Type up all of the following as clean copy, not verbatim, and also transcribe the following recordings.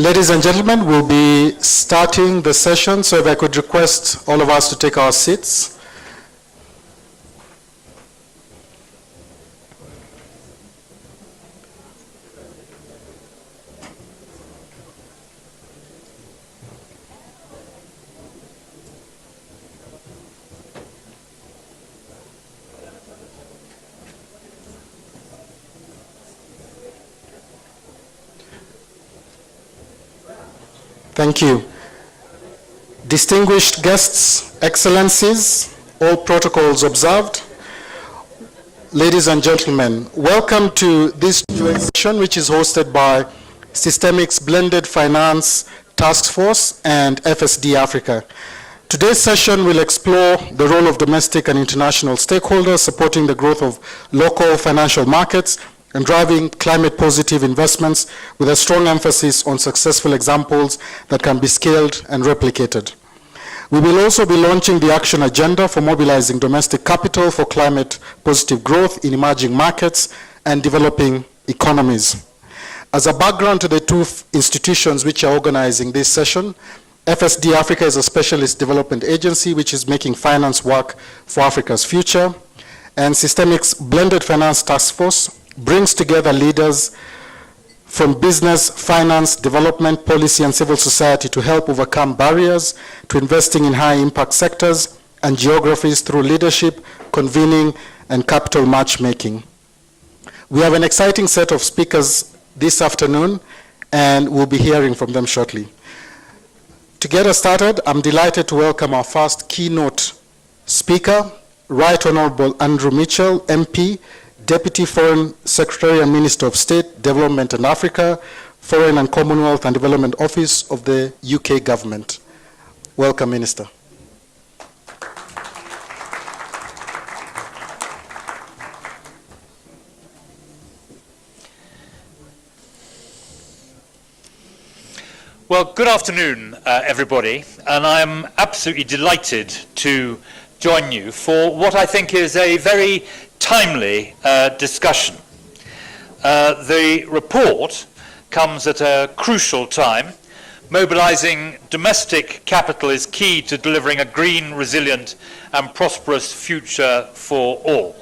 Ladies and gentlemen, we'll be starting the session, so if I could request all of us to take our seats. Thank you. Distinguished guests, excellencies, all protocols observed. Ladies and gentlemen, welcome to this session, which is hosted by Systemic's Blended Finance Task Force and FSD Africa. Today's session will explore the role of domestic and international stakeholders supporting the growth of local financial markets and driving climate-positive investments with a strong emphasis on successful examples that can be scaled and replicated. We will also be launching the action agenda for mobilizing domestic capital for climate-positive growth in emerging markets and developing economies. As a background to the two institutions which are organizing this session, FSD Africa is a specialist development agency which is making finance work for Africa's future, and Systemic's Blended Finance Task Force brings together leaders from business, finance, development, policy, and civil society to help overcome barriers to investing in high-impact sectors and geographies through leadership, convening, and capital matchmaking. We have an exciting set of speakers this afternoon, and we'll be hearing from them shortly. To get us started, I'm delighted to welcome our first keynote speaker, Right Honorable Andrew Mitchell, MP, Deputy Foreign Secretary and Minister of State, Development and Africa, Foreign and Commonwealth and Development Office of the UK Government. Welcome, Minister. Well, good afternoon, everybody, and I'm absolutely delighted to join you for what I think is a very timely discussion. The report comes at a crucial time. Mobilizing domestic capital is key to delivering a green, resilient, and prosperous future for all.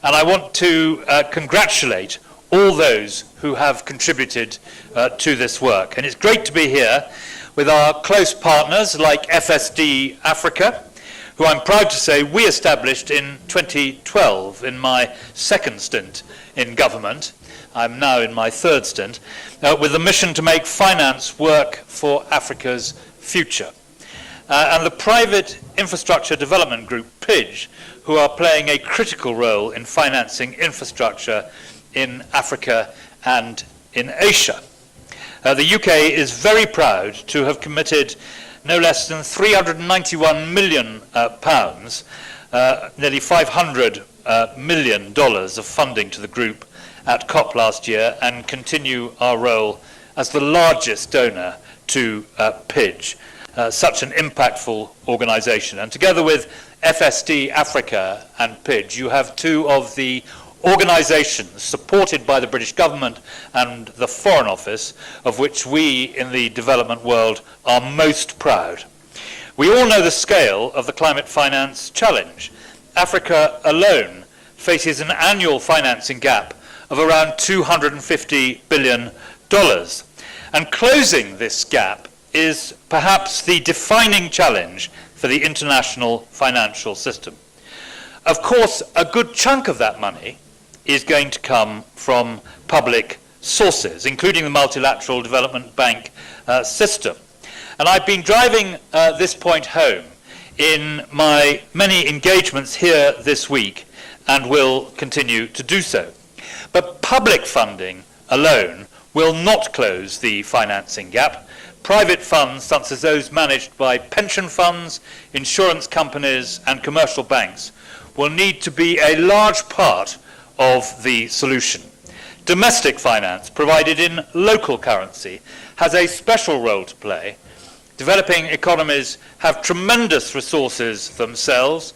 And I want to congratulate all those who have contributed to this work. And it's great to be here with our close partners like FSD Africa, who I'm proud to say we established in 2012 in my second stint in government. I'm now in my third stint, with a mission to make finance work for Africa's future. And the Private Infrastructure Development Group, PIDGE, who are playing a critical role in financing infrastructure in Africa and in Asia. The UK is very proud to have committed no less than £391 million, nearly $500 million of funding to the group at COP last year, and continue our role as the largest donor to PIDGE, such an impactful organization. And together with FSD Africa and PIDGE, you have two of the organizations supported by the British government and the Foreign Office, of which we in the development world are most proud. We all know the scale of the climate finance challenge. Africa alone faces an annual financing gap of around $250 billion. And closing this gap is perhaps the defining challenge for the international financial system. Of course, a good chunk of that money is going to come from public sources, including the multilateral development bank system. And I've been driving this point home in my many engagements here this week and will continue to do so. But public funding alone will not close the financing gap. Private funds, such as those managed by pension funds, insurance companies, and commercial banks, will need to be a large part of the solution. Domestic finance, provided in local currency, has a special role to play. Developing economies have tremendous resources themselves,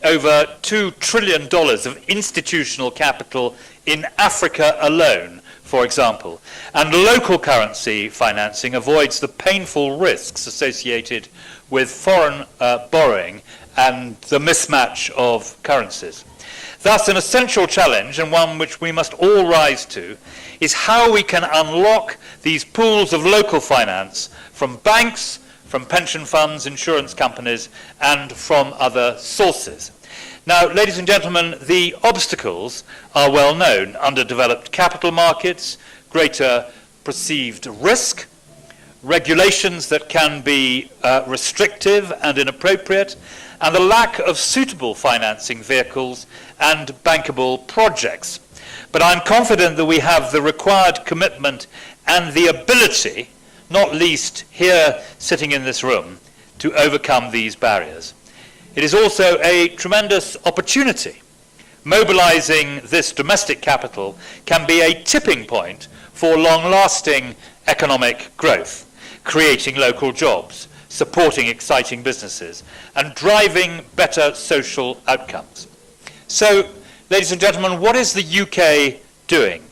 over $2 trillion of institutional capital in Africa alone for example. And local currency financing avoids the painful risks associated with foreign borrowing and the mismatch of currencies. Thus, an essential challenge, and one which we must all rise to, is how we can unlock these pools of local finance from banks, from pension funds, insurance companies, and from other sources. Now, ladies and gentlemen, the obstacles are well known: underdeveloped capital markets, greater perceived risk, regulations that can be restrictive and inappropriate, and the lack of suitable financing vehicles and bankable projects. But I'm confident that we have the required commitment and the ability, not least here sitting in this room, to overcome these barriers. It is also a tremendous opportunity. Mobilizing this domestic capital can be a tipping point for long-lasting economic growth, creating local jobs, supporting exciting businesses, and driving better social outcomes. So, ladies and gentlemen, what is the UK doing?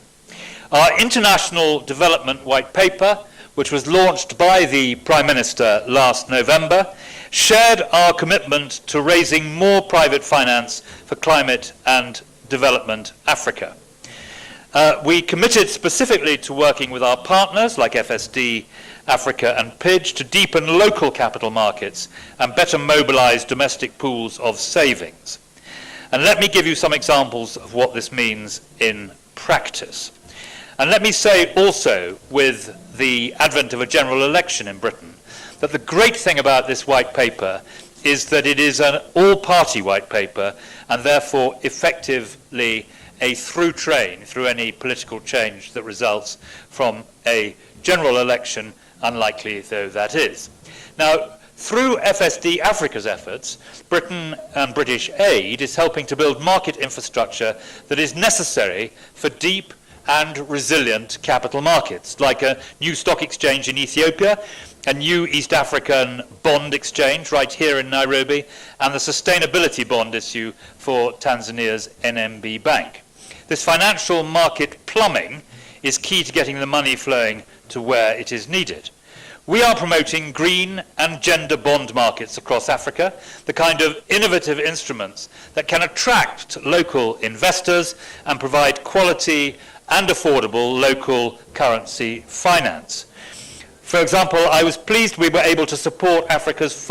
Our International Development White Paper, which was launched by the Prime Minister last November, shared our commitment to raising more private finance for climate and development Africa. We committed specifically to working with our partners like FSD, Africa and PIDGE to deepen local capital markets and better mobilize domestic pools of savings. And let me give you some examples of what this means in practice. And let me say also, with the advent of a general election in Britain, that the great thing about this white paper is that it is an all-party white paper and therefore effectively a through train through any political change that results from a general election, unlikely though that is. Now, through FSD Africa's efforts, Britain and British aid is helping to build market infrastructure that is necessary for deep and resilient capital markets, like a new stock exchange in Ethiopia, a new East African bond exchange right here in Nairobi, and the sustainability bond issue for Tanzania's NMB Bank. This financial market plumbing is key to getting the money flowing to where it is needed. We are promoting green and gender bond markets across Africa, the kind of innovative instruments that can attract local investors and provide quality and affordable local currency finance. For example, I was pleased we were able to support Africa's